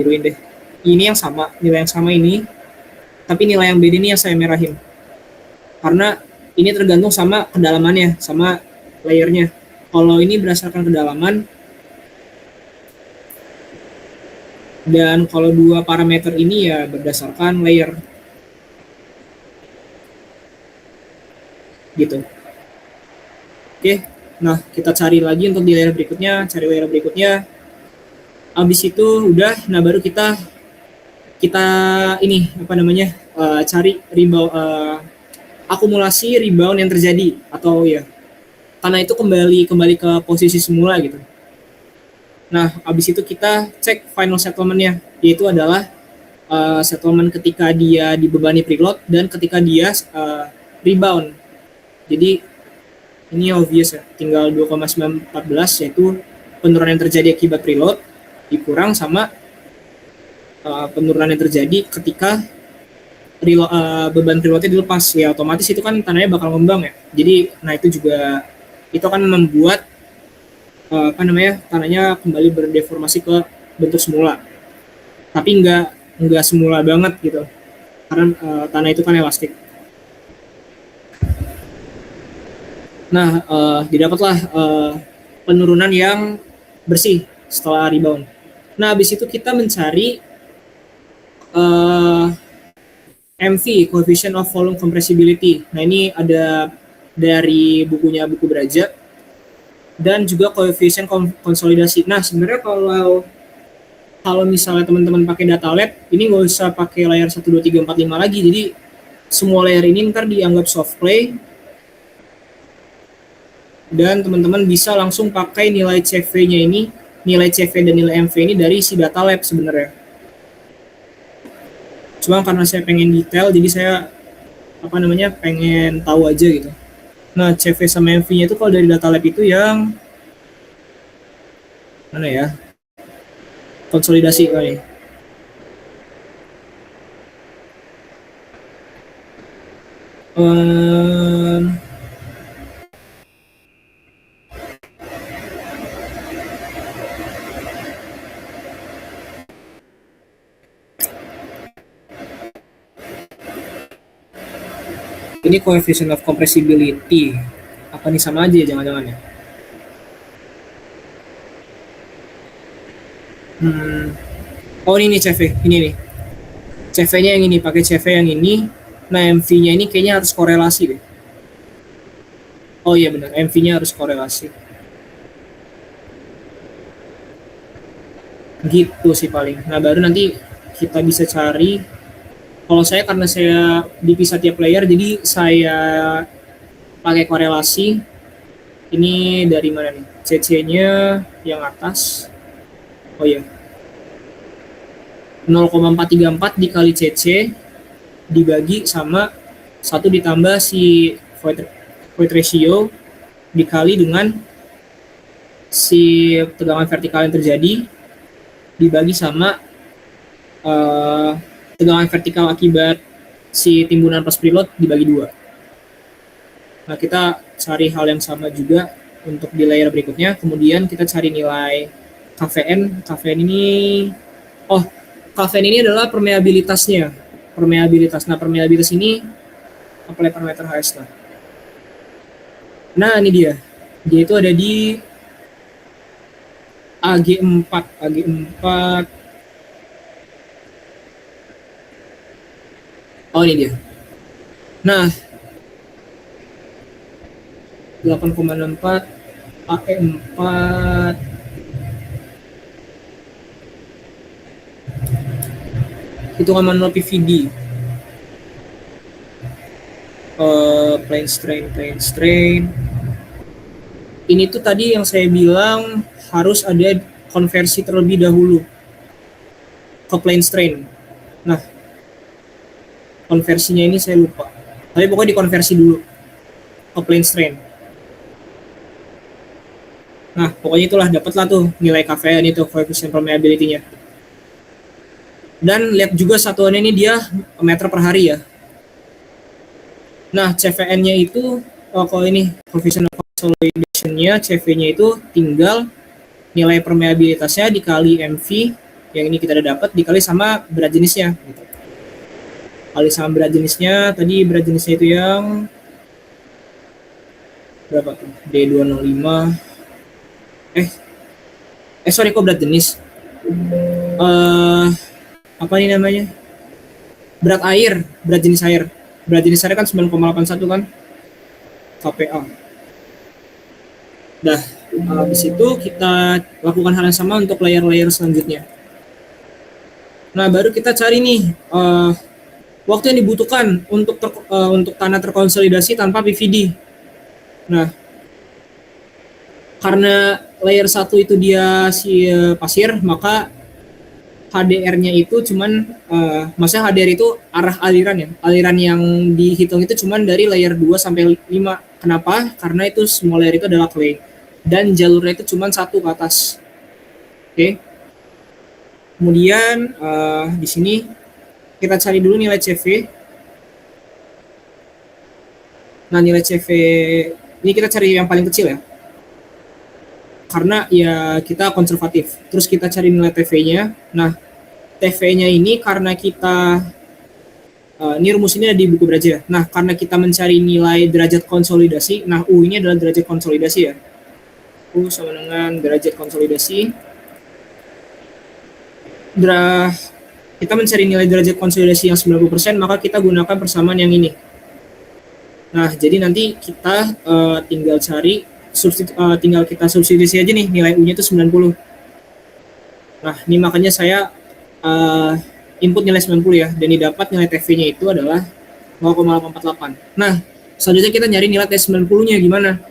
biruin deh. Ini yang sama, nilai yang sama ini, tapi nilai yang beda ini yang saya merahin. Karena ini tergantung sama kedalamannya, sama layernya. Kalau ini berdasarkan kedalaman, dan kalau dua parameter ini ya berdasarkan layer. Gitu. Oke, nah kita cari lagi untuk di layer berikutnya, cari layer berikutnya. Habis itu udah, nah baru kita ini apa namanya, cari rebound, akumulasi rebound yang terjadi, atau ya karena itu kembali ke posisi semula gitu. Nah, habis itu kita cek final settlement-nya, yaitu adalah settlement ketika dia dibebani preload dan ketika dia rebound. Jadi ini obvious ya, tinggal 2,914, yaitu penurunan yang terjadi akibat preload dikurang sama penurunan yang terjadi ketika beban preloadnya dilepas. Ya otomatis itu kan tanahnya bakal ngembang ya. Jadi nah itu juga itu akan membuat tanahnya kembali berdeformasi ke bentuk semula. Tapi nggak semula banget gitu, karena tanah itu kan elastik. Nah, didapatlah penurunan yang bersih setelah rebound. Nah, habis itu kita mencari MV, Coefficient of Volume Compressibility. Nah, ini ada dari buku Braja, dan juga koefisien konsolidasi. Nah, sebenarnya kalau misalnya teman-teman pakai data lab, ini nggak usah pakai layer 1, 2, 3, 4, 5 lagi. Jadi, semua layer ini ntar dianggap soft clay, dan teman-teman bisa langsung pakai nilai CV-nya ini, nilai CV dan nilai MV ini dari si data lab sebenarnya. Cuma karena saya pengen detail, jadi saya pengen tahu aja gitu. Nah, CV sama MV-nya itu kalau dari data lab itu yang mana ya? Konsolidasi kali. Ini coefficient of compressibility. Apa nih, sama aja ya jangan-jangan ya? Oh ini nih CV, ini nih. CV-nya yang ini, pakai CV yang ini. Nah MV-nya ini kayaknya harus korelasi deh. Oh iya benar, MV-nya harus korelasi. Gitu sih paling. Nah baru nanti kita bisa cari. Kalau saya karena saya dipisah tiap layer, jadi saya pakai korelasi. Ini dari mana nih? CC-nya yang atas. Oh iya. 0,434 dikali CC dibagi sama 1 ditambah si void ratio dikali dengan si tegangan vertikal yang terjadi dibagi sama tegangan vertikal akibat si timbunan pas preload dibagi 2. Nah, kita cari hal yang sama juga untuk di layer berikutnya. Kemudian kita cari nilai KVN. KVN ini adalah permeabilitasnya. Nah, permeabilitas ini apply parameter HS lah. Nah, ini dia. Dia itu ada di AG4. Oh, ini dia. Nah, 8,64 AE4 hitungan manual PVD. Plane strain. Ini tuh tadi yang saya bilang harus ada konversi terlebih dahulu ke plane strain. Nah, konversinya ini saya lupa. Tapi pokoknya dikonversi dulu ke plane strain. Nah, pokoknya itulah, dapatlah tuh nilai KVN itu, coefficient permeability-nya. Dan lihat juga satuannya ini dia meter per hari ya. Nah, CVN-nya itu, kalau ini coefficient of consolidation-nya, CV-nya itu tinggal nilai permeabilitasnya dikali MV yang ini kita udah dapat dikali sama berat jenisnya gitu. Kali sama berat jenisnya, tadi berat jenisnya itu yang berapa tuh? D205. Sorry, kok berat jenis? eh Apa ini namanya? Berat air, berat jenis air. Berat jenis air kan 9,81 kan? KPA. Dah, habis itu kita lakukan hal yang sama untuk layer-layer selanjutnya. Nah, baru kita cari nih waktu yang dibutuhkan untuk tanah terkonsolidasi tanpa PVD. Nah, karena layer 1 itu dia pasir, maka HDR-nya itu cuman maksudnya HDR itu arah aliran ya. Aliran yang dihitung itu cuman dari layer 2 sampai 5. Kenapa? Karena itu semua layer itu adalah clay dan jalurnya itu cuman 1 ke atas. Oke. Kemudian di sini kita cari dulu nilai CV. Nah, nilai CV ini kita cari yang paling kecil ya. Karena ya kita konservatif. Terus kita cari nilai TV-nya. Nah, TV-nya ini karena kita ini rumus ini ada di buku belajar. Nah, karena kita mencari nilai derajat konsolidasi. Nah, U ini adalah derajat konsolidasi ya. U sama dengan derajat konsolidasi. Kita mencari nilai derajat konsolidasi yang 90%, maka kita gunakan persamaan yang ini. Nah, jadi nanti kita tinggal kita substitusi aja nih, nilai U-nya itu 90. Nah, ini makanya saya input nilai 90 ya, dan didapat nilai TV-nya itu adalah 0,848. Nah, selanjutnya kita nyari nilai T90-nya gimana?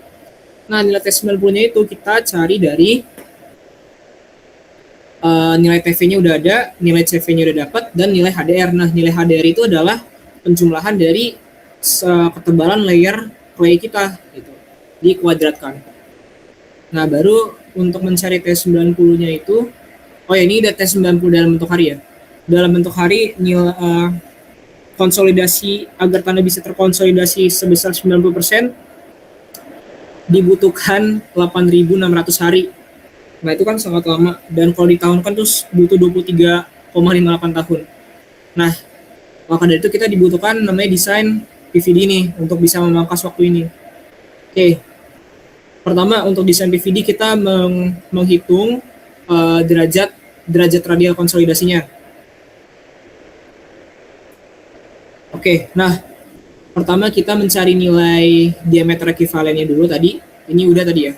Nah, nilai T90-nya itu kita cari dari nilai TV-nya udah ada, nilai CV-nya udah dapat, dan nilai HDR. Nah, nilai HDR itu adalah penjumlahan dari ketebalan layer clay kita gitu, dikuadratkan. Nah, baru untuk mencari T90-nya itu, ini ada T90 dalam bentuk hari ya. Dalam bentuk hari, nilai konsolidasi agar tanah bisa terkonsolidasi sebesar 90% dibutuhkan 8.600 hari. Nah, itu kan sangat lama, dan kalau ditahunkan terus butuh 23,58 tahun. Nah, maka dari itu kita dibutuhkan namanya desain PVD nih untuk bisa memangkas waktu ini. Oke. Pertama, untuk desain PVD kita menghitung derajat radial konsolidasinya. Oke, nah pertama kita mencari nilai diameter ekivalennya dulu tadi. Ini udah tadi ya.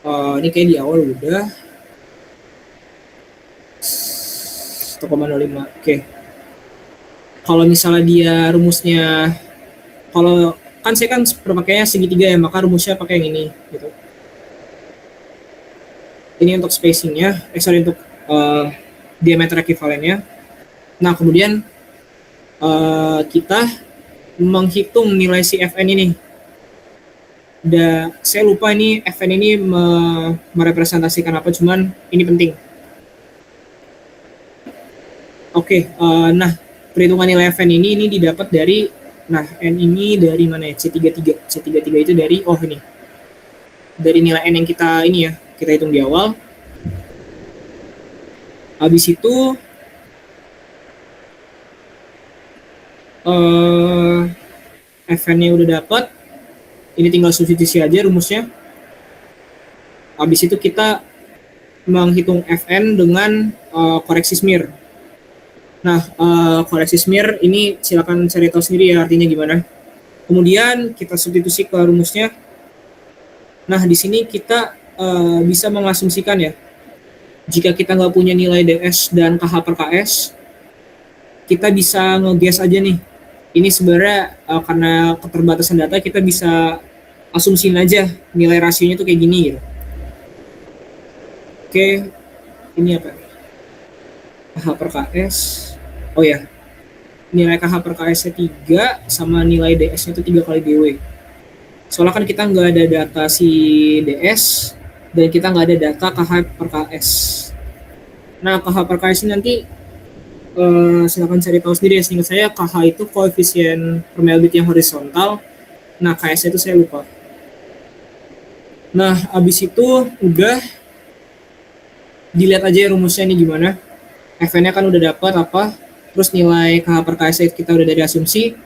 Ini kayak di awal udah 1,05. Oke. Kalau misalnya dia rumusnya, kalau kan saya kan perpakaiannya segitiga ya, maka rumusnya pakai yang ini gitu. Ini untuk spacingnya, untuk diameter ekivalennya. Nah, kemudian kita menghitung nilai si Fn ini. Saya lupa ini Fn ini merepresentasikan apa, cuman ini penting. Oke, nah perhitungan nilai Fn ini didapat dari, nah N ini dari mana ya? C33. C33 itu dari, ini. Dari nilai N yang kita hitung di awal. Habis itu Fn-nya udah dapat. Ini tinggal substitusi aja rumusnya. Habis itu kita menghitung Fn dengan koreksi smear. Nah, koreksi smear ini silakan cari tahu sendiri ya artinya gimana. Kemudian kita substitusi ke rumusnya. Nah, di sini kita bisa mengasumsikan ya, jika kita nggak punya nilai DS dan KH per KS, kita bisa nge-guess aja nih. Ini sebenarnya karena keterbatasan data, kita bisa asumsiin aja nilai rasionya tuh kayak gini gitu. Oke, ini apa? KH per KS. Oh ya, nilai KH per KS-nya 3 sama nilai DS-nya itu 3 kali DW. Soalnya kan kita nggak ada data si DS dan kita nggak ada data KH per KS. Nah, KH per KS ini nanti silakan cari tahu sendiri ya. Seingat saya KH itu koefisien permeability yang horizontal. Nah, KS itu saya lupa. Nah, abis itu udah dilihat aja rumusnya ini gimana. FN-nya kan udah dapat apa, terus nilai KH per KS kita udah dari asumsi,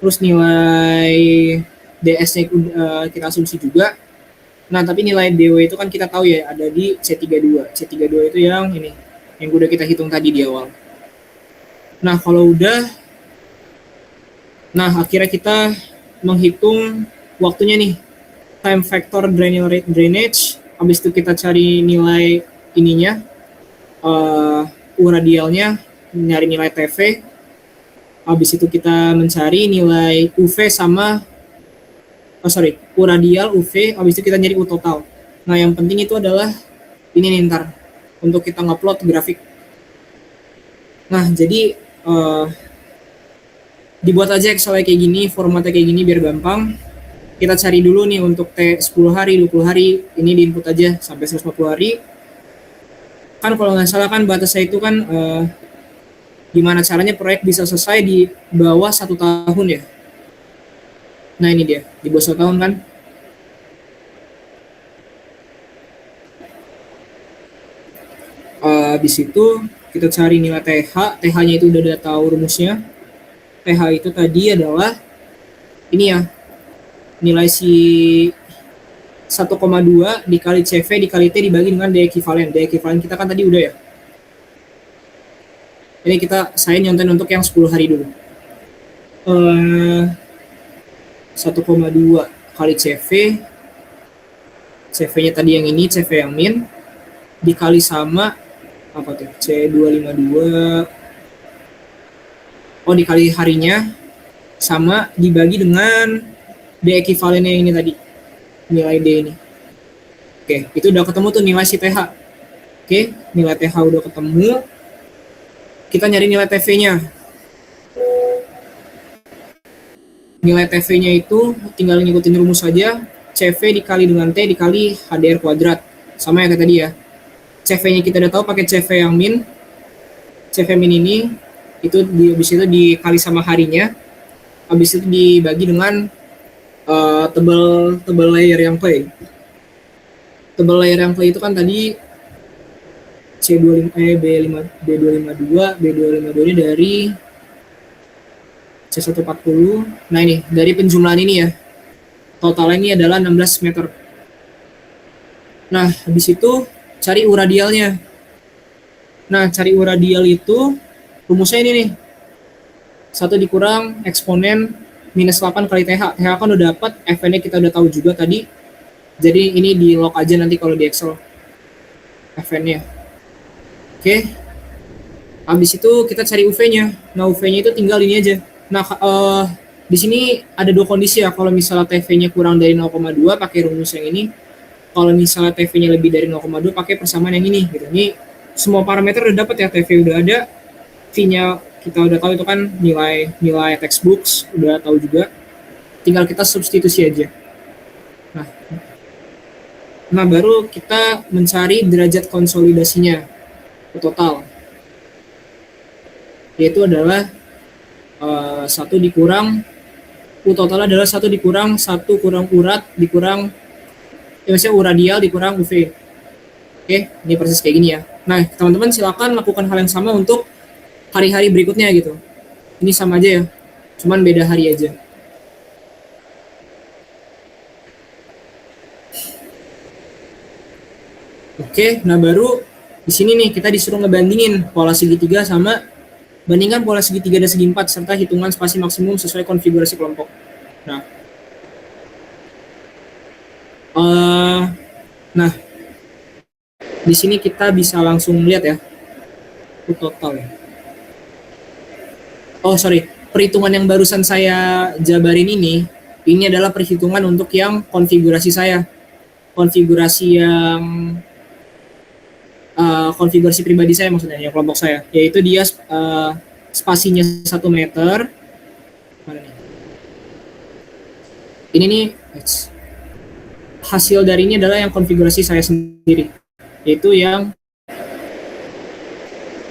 terus nilai DS-nya kita asumsi juga. Nah, tapi nilai DW itu kan kita tahu ya ada di C32. C32 itu yang ini, yang udah kita hitung tadi di awal. Nah, kalau udah, nah akhirnya kita menghitung waktunya nih, time factor drainage, habis itu kita cari nilai ininya, U radialnya, nyari nilai TV, habis itu kita mencari nilai UV sama U radial, UV, habis itu kita nyari U total. Nah, yang penting itu adalah ini nih ntar, untuk kita ngupload grafik. Nah, jadi dibuat aja Excel kayak gini, formatnya kayak gini biar gampang. Kita cari dulu nih untuk T 10 hari, 20 hari, ini di input aja sampai 140 hari. Kan kalau nggak salah kan batasnya itu kan gimana caranya proyek bisa selesai di bawah 1 tahun ya. Nah ini dia, di bawah 1 tahun kan. Habis itu kita cari nilai TH, TH-nya itu udah tahu rumusnya. TH itu tadi adalah ini ya, nilai si 1,2 dikali CV dikali T dibagi dengan D ekivalen. D ekivalen kita kan tadi udah ya. Ini saya nyonten untuk yang 10 hari dulu. 1,2 kali CV, CV-nya tadi yang ini, CV yang min, dikali sama apa tuh, C252, dikali harinya, sama dibagi dengan D ekivalennya ini tadi, nilai D ini. Oke, itu udah ketemu tuh nilai si TH. Oke, nilai TH udah ketemu, kita nyari nilai TV-nya. Nilai TV-nya itu tinggal ngikutin rumus saja, CV dikali dengan T dikali HDR kuadrat. Sama ya kayak tadi ya. CV-nya kita udah tahu pakai CV yang min. CV min ini itu habis itu dikali sama harinya. Habis itu dibagi dengan tebal layer yang play. Tebal layer yang play itu kan tadi B252 ini dari C140. Nah ini dari penjumlahan ini ya, totalnya ini adalah 16 meter. Nah habis itu cari U radialnya. Nah cari U radial itu rumusnya ini nih, 1 dikurang eksponen minus 8 kali TH. TH kan udah dapat, FN-nya kita udah tahu juga tadi. Jadi ini di log aja nanti kalau di Excel FN-nya. Oke. Habis itu kita cari UV-nya. Nah UV-nya itu tinggal ini aja. Nah, di sini ada 2 kondisi ya. Kalau misalnya TV-nya kurang dari 0,2 pakai rumus yang ini. Kalau misalnya TV-nya lebih dari 0,2 pakai persamaan yang ini. Gitu. Ini semua parameter udah dapat ya. TV udah ada, V-nya kita udah tahu itu kan nilai textbooks udah tahu juga. Tinggal kita substitusi aja. Nah baru kita mencari derajat konsolidasinya total. Yaitu adalah 1 dikurang U total adalah 1 dikurang 1 kurang urat dikurang maksudnya U radial dikurang UV. Oke, ini persis kayak gini ya. Nah, teman-teman silakan lakukan hal yang sama untuk hari-hari berikutnya gitu. Ini sama aja ya, cuman beda hari aja. Oke, nah baru di sini nih kita disuruh ngebandingin pola segitiga sama bandingkan pola segitiga dan segi 4 serta hitungan spasi maksimum sesuai konfigurasi kelompok. Nah, di sini kita bisa langsung lihat ya, total ya. Perhitungan yang barusan saya jabarin ini adalah perhitungan untuk yang konfigurasi saya, konfigurasi yang konfigurasi pribadi saya maksudnya, ya kelompok saya, yaitu dia spasinya 1 meter. Mana nih? Ini nih hasil dari ini adalah yang konfigurasi saya sendiri, yaitu yang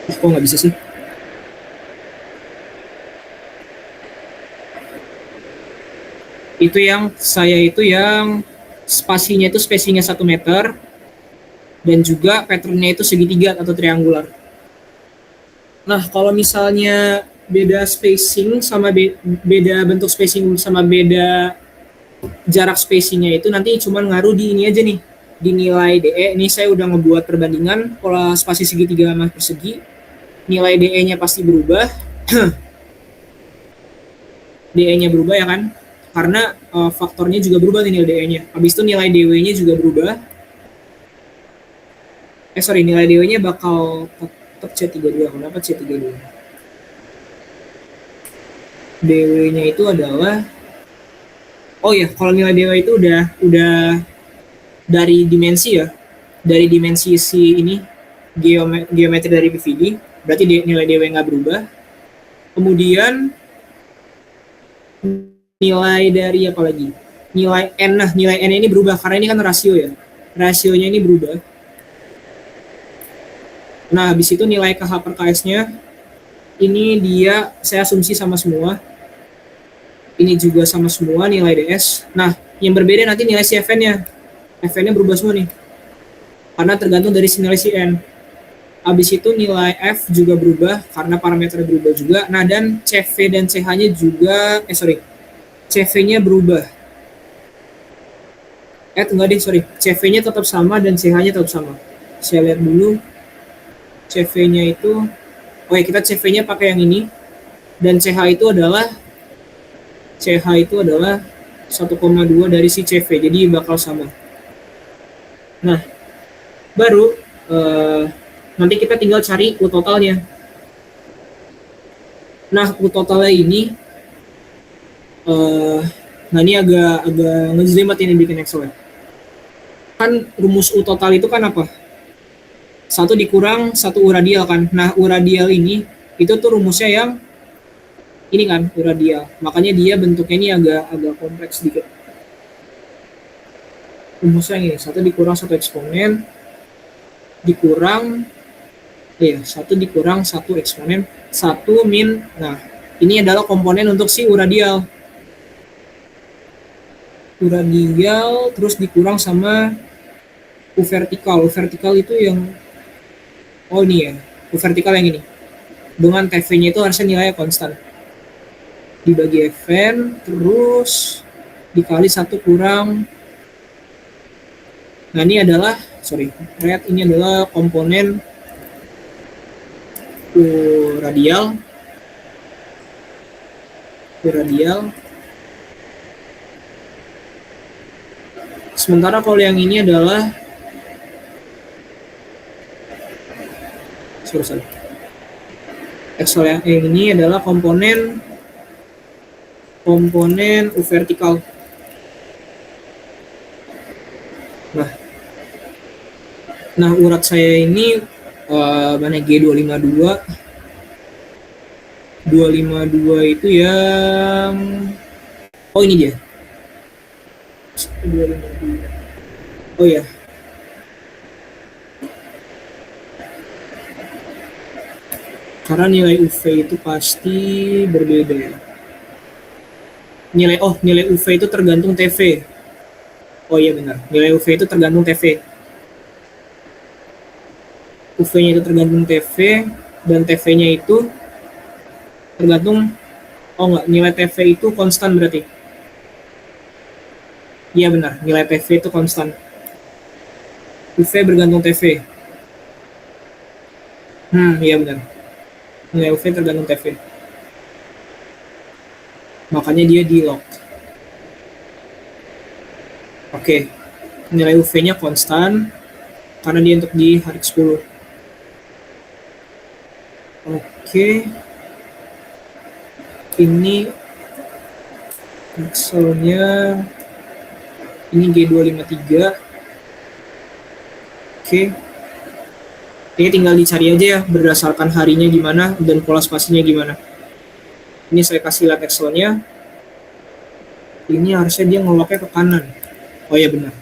kok nggak bisa sih? Itu yang saya itu yang spasinya itu spacingnya 1 meter. dan juga patternnya itu segitiga atau triangular. Nah, kalau misalnya beda spacing sama beda bentuk spacing sama beda jarak spacingnya itu nanti cuma ngaruh di ini aja nih, di nilai DE. Ini saya udah ngebuat perbandingan pola spasi segitiga sama persegi. Nilai DE-nya pasti berubah. DE-nya berubah ya kan? Karena faktornya juga berubah nih nilai DE-nya. Habis itu nilai DW-nya juga berubah. Nilai DW-nya bakal tetap C32. Kenapa C32? DW-nya itu adalah, oh ya, kalau nilai DW itu udah dari dimensi ya, dari dimensi si ini geometri dari PVD, berarti nilai DW nggak berubah. Kemudian nilai dari apa lagi? Nilai N, nah nilai N ini berubah karena ini kan rasio ya, rasionya ini berubah. Nah habis itu nilai KH per KS-nya ini dia saya asumsi sama semua, ini juga sama semua nilai DS. Nah yang berbeda nanti nilai si FN-nya, FN-nya berubah semua nih karena tergantung dari nilai si N. Habis itu nilai F juga berubah karena parameternya berubah juga. Nah dan CV dan CH-nya juga, CV-nya berubah. Enggak deh, CV-nya tetap sama dan CH-nya tetap sama. Saya lihat dulu. CV-nya itu, oke kita CV-nya pakai yang ini. Dan CH itu adalah 1,2 dari si CV, jadi bakal sama. Nah, baru nanti kita tinggal cari U totalnya. Nah, U totalnya ini nah ini agak ngejelimet ini bikin Excel ya. Kan rumus U total itu kan apa? 1 dikurang 1 U radial kan. Nah, U radial ini itu tuh rumusnya yang ini kan, U radial. Makanya dia bentuknya ini agak kompleks sedikit. Rumusnya ini 1 dikurang 1 eksponen dikurang 1 dikurang 1 eksponen 1 min. Nah, ini adalah komponen untuk si U radial. U radial terus dikurang sama U vertikal. U vertikal itu yang ini ya. U vertikal yang ini. Dengan TV-nya itu harusnya nilainya konstan. Dibagi FN terus dikali 1 kurang. Nah, ini adalah red ini adalah komponen U radial. Sementara kalau yang ini adalah Excel yang ini adalah komponen U vertikal. Nah urat saya ini mana G252 itu yang ini dia 252. Ya karena nilai UV itu pasti berbeda ya. Nilai UV itu tergantung TV. Iya benar, nilai UV itu tergantung TV. UV-nya itu tergantung TV dan TV-nya itu tergantung nilai TV itu konstan berarti. Iya benar, nilai TV itu konstan. UV bergantung TV. Iya benar. Nilai UV tergantung TV. Makanya dia di lock. Oke. Nilai UV-nya konstan karena dia untuk di hari 10. Oke. Ini pixelnya ini G253. Oke. Ini tinggal dicari aja ya berdasarkan harinya gimana dan pola spasinya gimana. Ini saya kasih lihat Excel-nya. Ini harusnya dia ngeloknya ke kanan. Ya benar.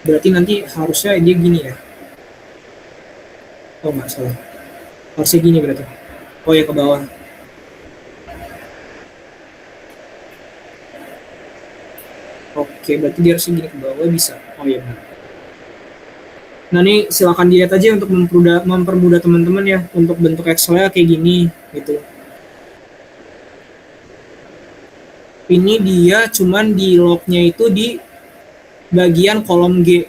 Berarti nanti harusnya dia gini ya. Nggak salah. Harusnya gini berarti. Ya ke bawah. Oke, berarti dia harusnya gini ke bawah bisa. Ya benar. Nah ini silakan dilihat aja untuk mempermudah teman-teman ya untuk bentuk Excel-nya kayak gini gitu. Ini dia cuman di lognya itu di bagian kolom G.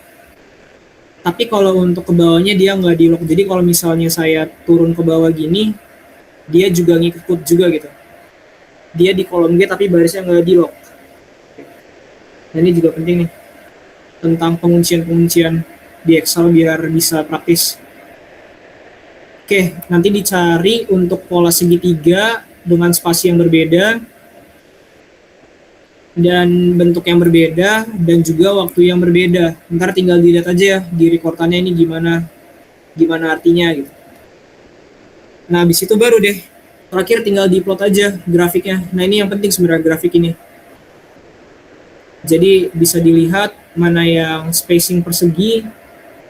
Tapi kalau untuk ke bawahnya dia nggak di lock. Jadi kalau misalnya saya turun ke bawah gini, dia juga ngikut juga gitu. Dia di kolom G tapi barisnya nggak di lock. Nah ini juga penting nih tentang penguncian-penguncian di Excel biar bisa praktis. Oke, nanti dicari untuk pola segitiga dengan spasi yang berbeda dan bentuk yang berbeda dan juga waktu yang berbeda. Ntar tinggal dilihat aja ya di rekordannya ini gimana artinya gitu. Nah, habis itu baru deh terakhir tinggal diplot aja grafiknya. Nah, ini yang penting sebenarnya grafik ini. Jadi bisa dilihat mana yang spacing persegi,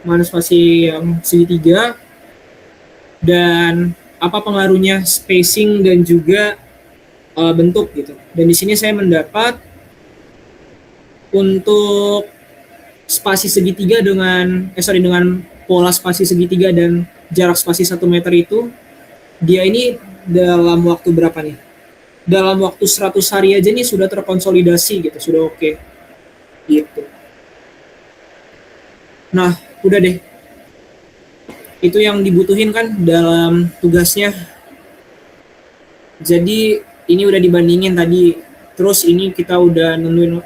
mana spasi yang segitiga, dan apa pengaruhnya spacing dan juga bentuk gitu. Dan di sini saya mendapat untuk spasi segitiga dengan pola spasi segitiga dan jarak spasi 1 meter itu, dia ini dalam waktu berapa nih? Dalam waktu 100 hari aja nih sudah terkonsolidasi gitu, sudah oke. Gitu. Nah, udah deh. Itu yang dibutuhin kan dalam tugasnya. Jadi ini udah dibandingin tadi. Terus ini kita udah nentuin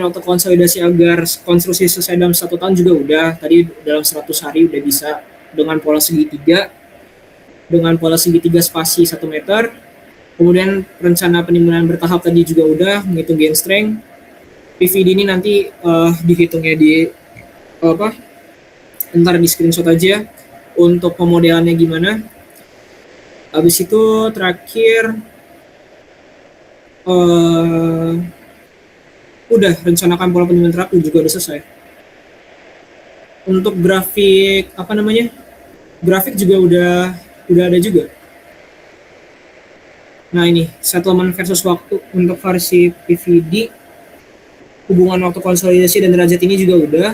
waktu konsolidasi agar konstruksi selesai dalam 1 tahun juga udah. Tadi dalam 100 hari udah bisa dengan pola segitiga. Dengan pola segitiga spasi 1 meter. Kemudian rencana penimbunan bertahap tadi juga udah, menghitung gain strength. PVD ini nanti dihitungnya di ntar di screenshot aja untuk pemodelannya gimana. Habis itu terakhir udah rencanakan pola penimbunan terapi juga udah selesai. Untuk grafik grafik juga udah ada juga. Nah ini settlement versus waktu untuk versi PVD, hubungan waktu konsolidasi dan derajat ini juga udah.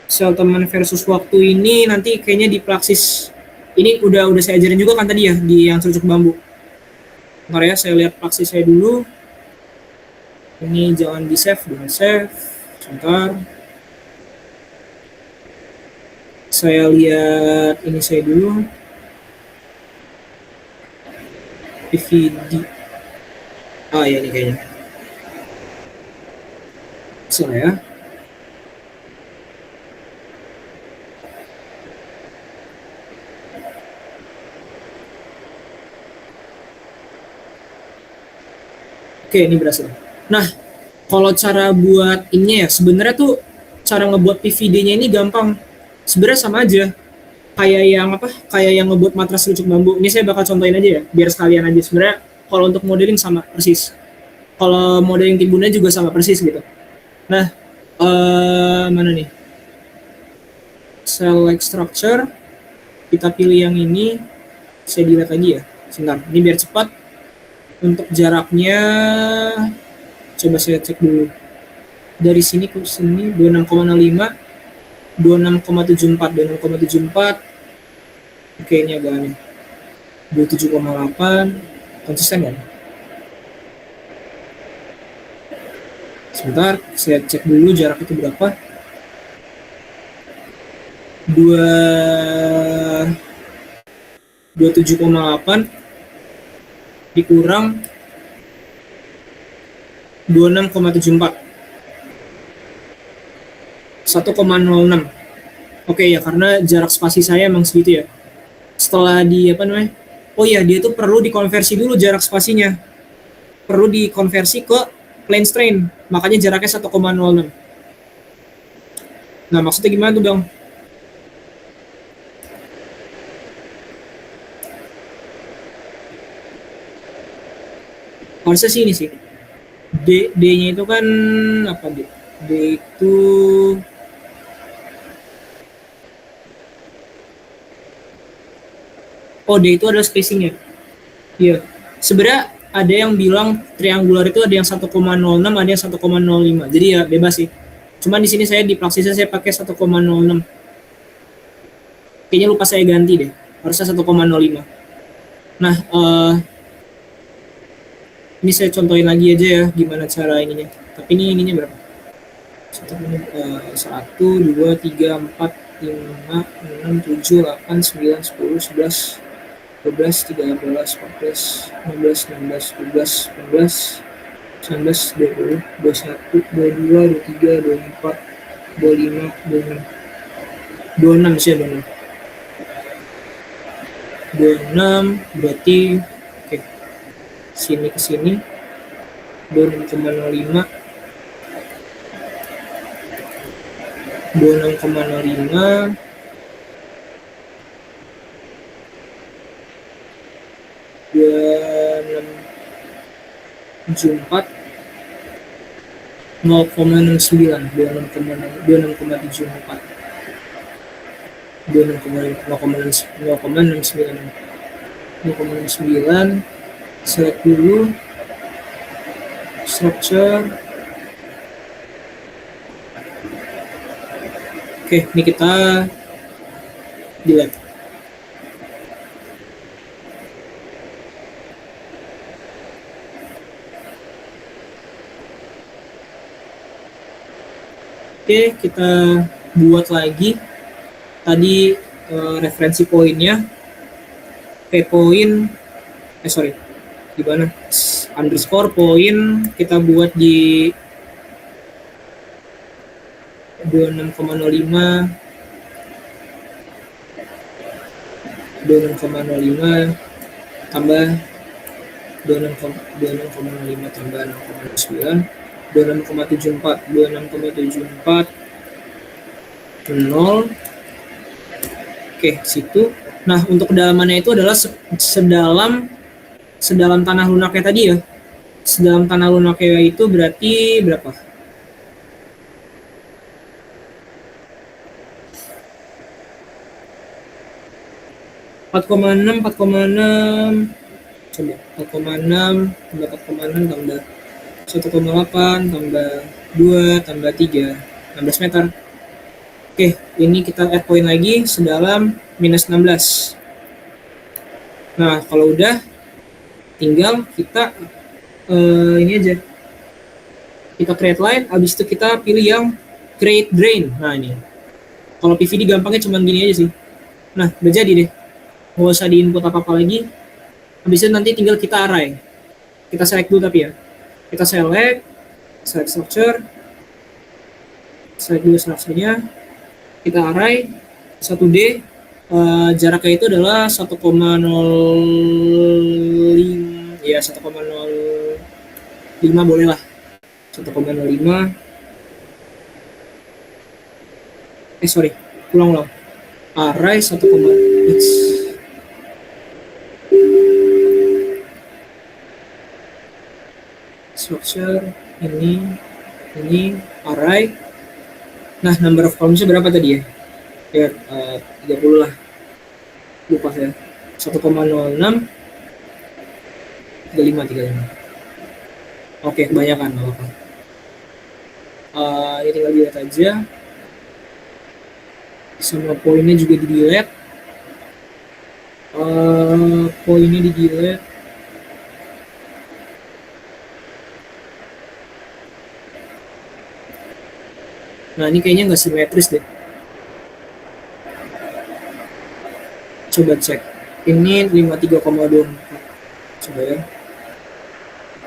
Settlement versus waktu ini nanti kayaknya di praksis ini udah saya ajarin juga kan tadi ya di yang cucuk bambu. Bentar ya, saya lihat praksis saya dulu. Ini jangan di save, dengan save. Sebentar. Saya lihat ini saya dulu. PVD. Ah ya ini kayaknya. Salah ya. Oke, ini berhasil. Nah, kalau cara buat ini ya, sebenarnya tuh cara ngebuat PVD-nya ini gampang. Sebenarnya sama aja. Kayak yang ngebuat matras cucuk bambu. Ini saya bakal contohin aja ya, biar sekalian aja. Sebenarnya kalau untuk modeling sama persis. Kalau modeling timbunnya juga sama persis gitu. Nah, mana nih? Select structure. Kita pilih yang ini. Saya dilihat lagi ya. Sebentar, ini biar cepat. Untuk jaraknya coba saya cek dulu. Dari sini ke sini 26,05, 26,74, 26,74. Oke, ini agak aneh. 27,8 konsisten kan? Sebentar, saya cek dulu jarak itu berapa. 27,8 dikurang 26,74 1,06. Oke ya, karena jarak spasi saya emang segitu ya. Setelah oh iya, dia itu perlu dikonversi dulu jarak spasinya. Perlu dikonversi ke plane strain. Makanya jaraknya 1,06. Nah, maksudnya gimana tuh, Bang? Harusnya sih ini sih. D-nya itu kan apa D? D itu D itu adalah spacingnya. Iya. Sebenarnya ada yang bilang triangular itu ada yang 1,06, ada yang 1,05. Jadi ya bebas sih. Cuman di sini saya di praksisnya saya pakai 1,06. Kayaknya lupa saya ganti deh. Harusnya 1,05. Nah, ini saya contohin lagi aja ya gimana cara ininya. Tapi ini ininya berapa? Satu, dua, tiga, empat, lima, enam, tujuh, delapan, sembilan, sepuluh, sebelas, 12, 13, 14, 15, 16, 17, 18, 19, 20, 21, 22, 23, 24, 25, 26. 26 sih, 26. 26 berarti oke. Sini ke sini 26,05, 26,05, 26,74, 0,69, 26,74, 0,69, select dulu structure. Oke, ini kita delete. Oke, kita buat lagi tadi referensi poinnya. Gimana? Underscore poin kita buat di 26,05, 26,05 tambah 26,05 tambah 0,9, 26,74, 26,74, 0. Oke, situ. Nah, untuk kedalamannya itu adalah sedalam tanah lunaknya tadi ya. Sedalam tanah lunaknya itu berarti berapa? 4,6, 4,6. Coba 4,6 tambah 4,6 tambah 1,8 tambah 2 tambah 3, 16 meter. Oke, ini kita add point lagi sedalam minus 16. Nah, kalau udah tinggal kita ini aja. Kita create line, habis itu kita pilih yang create drain. Nah, ini. Kalau PVD gampangnya cuma gini aja sih. Nah, udah jadi deh. Nggak usah di input apa-apa lagi. Habis itu nanti tinggal kita array. Kita select dulu tapi ya. Kita select structure. Select dulu structure-nya. Kita array 1D. Jaraknya itu adalah 1,05. Ya, 1,05 boleh lah. 1,05. Ulang. Array 1,x. Structure ini array. Nah, number of columns berapa tadi ya? Ya, 30 lah. Lupa saya. 1,06 35. Oke, kebanyakan, nggak apa-apa. Ini tinggal dilihat aja. Semua poinnya juga di delete. Poinnya di delete. Nah, ini kayaknya nggak simetris deh. Coba cek. Ini 53,24. Coba ya.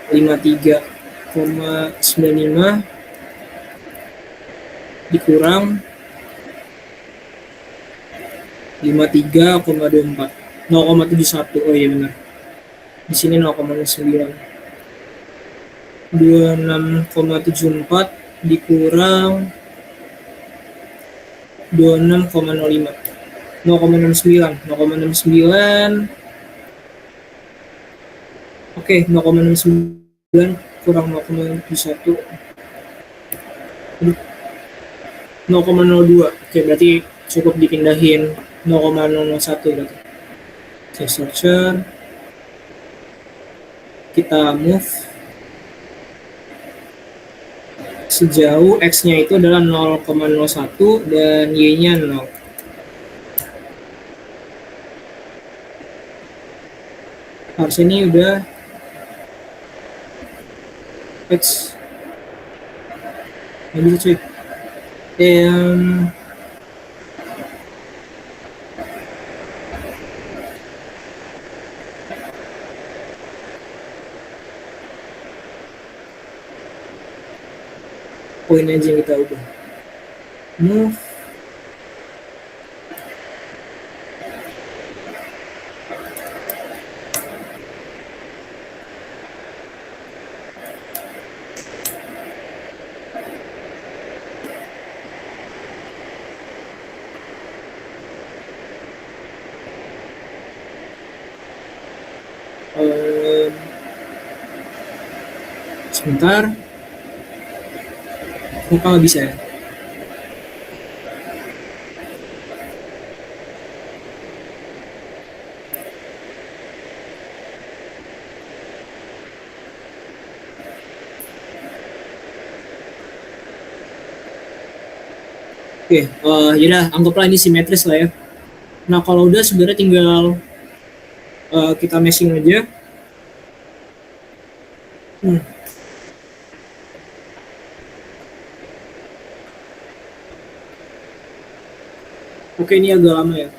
53,95 dikurang 53,24. 0,71. Oh iya benar. Di sini 0,9. 26,74 dikurang 26,05. 0,69. Oke, 0,69 kurang 0,71. 0,02. Oke, berarti cukup dipindahin 0,001 berarti. Structure. Kita move. sejauh X-nya itu adalah 0,01 dan Y-nya 0. Harusnya ini udah X. Nggak bisa cuy. Dan poin aja yang kita ubah. Move. Sebentar. Kok nggak bisa ya? Oke, yaudah anggaplah ini simetris lah ya. Nah kalau udah sebenarnya tinggal kita meshing aja. Hmm. Oke, ini agak lama ya.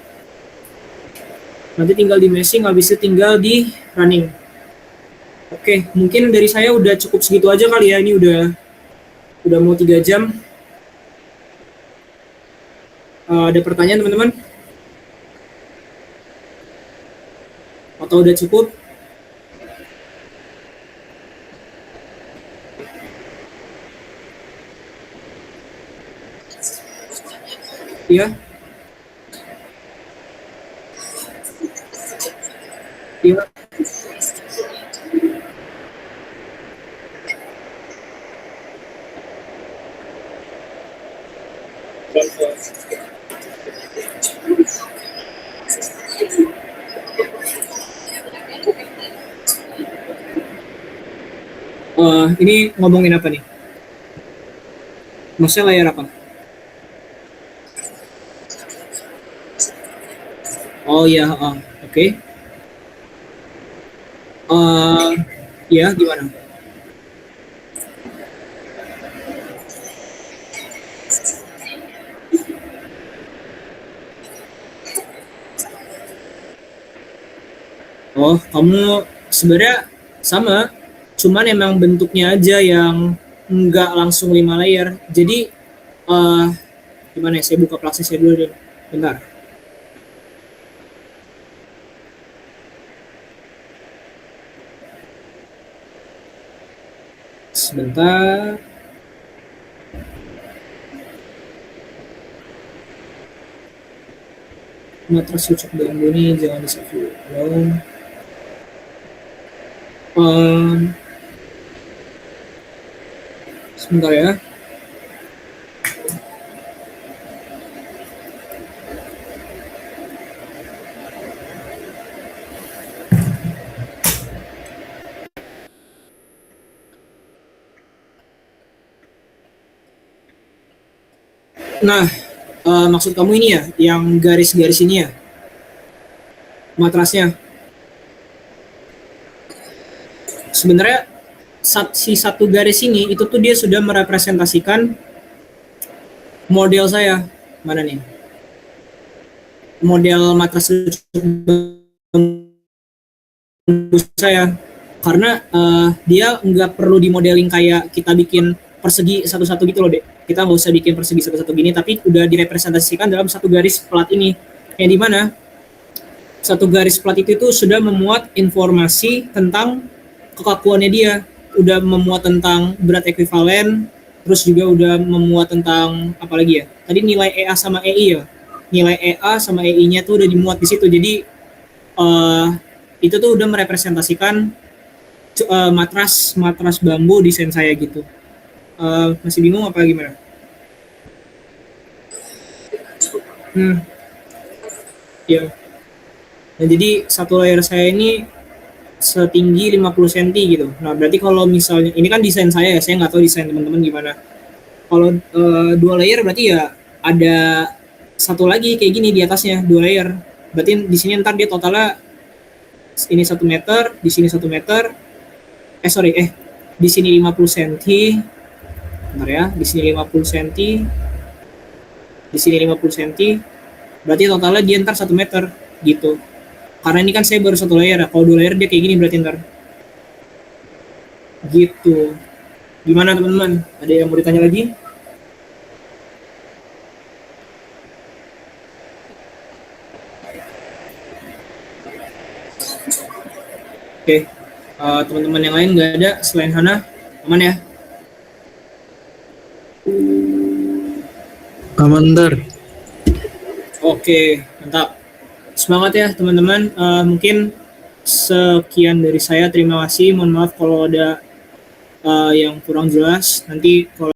Nanti tinggal di meshing, habis itu tinggal di running. Oke, mungkin dari saya udah cukup segitu aja kali ya. Ini udah mau 3 jam. Ada pertanyaan teman-teman? Atau udah cukup? Iya? Iya? Ini ngomongin apa nih? Maksudnya layar apa? Oh iya, oke. Okay. Ya gimana? Oh, kamu sebenarnya sama, cuman emang bentuknya aja yang nggak langsung 5 layer. Jadi, uh, gimana ya? Saya buka saya dulu deh. Bentar. Sebentar. Matras cucuk bambu ini jangan di save dulu. Sebentar ya. Nah, maksud kamu ini ya, yang garis-garis ini ya, matrasnya. Sebenarnya si satu garis ini itu tuh dia sudah merepresentasikan model saya. Mana nih? Model matras saya. Karena dia nggak perlu dimodeling kayak kita bikin persegi satu-satu gitu loh, Dek. Kita nggak usah bikin persegi satu-satu gini, tapi udah direpresentasikan dalam satu garis plat ini. Yang dimana satu garis plat itu sudah memuat informasi tentang kekakuannya dia, udah memuat tentang berat ekuivalen, terus juga udah memuat tentang apa lagi ya? Tadi nilai EA sama EI ya. Nilai EA sama EI-nya tuh udah dimuat di situ. Jadi itu tuh udah merepresentasikan matras bambu desain saya gitu. Masih bingung apa gimana? Ya. Nah, jadi satu layer saya ini setinggi 50 cm gitu. Nah, berarti kalau misalnya, ini kan desain saya ya, saya nggak tahu desain teman-teman gimana. Kalau 2 layer berarti ya ada satu lagi kayak gini di atasnya 2 layer. Berarti di sini ntar dia totalnya ini 1 meter, di sini 1 meter, sorry, di sini 50 cm, bentar ya, di sini 50 cm, di sini 50 cm, berarti totalnya dia ntar 1 meter gitu. Karena ini kan saya baru 1 layer ya, kalau 2 layer dia kayak gini berarti ntar gitu. Gimana teman-teman? Ada yang mau ditanya lagi? Oke, teman-teman yang lain nggak ada selain Hana, aman ya? Aman, Dar. Oke, mantap. Semangat ya teman-teman. Mungkin sekian dari saya. Terima kasih. Mohon maaf kalau ada yang kurang jelas. Nanti kalau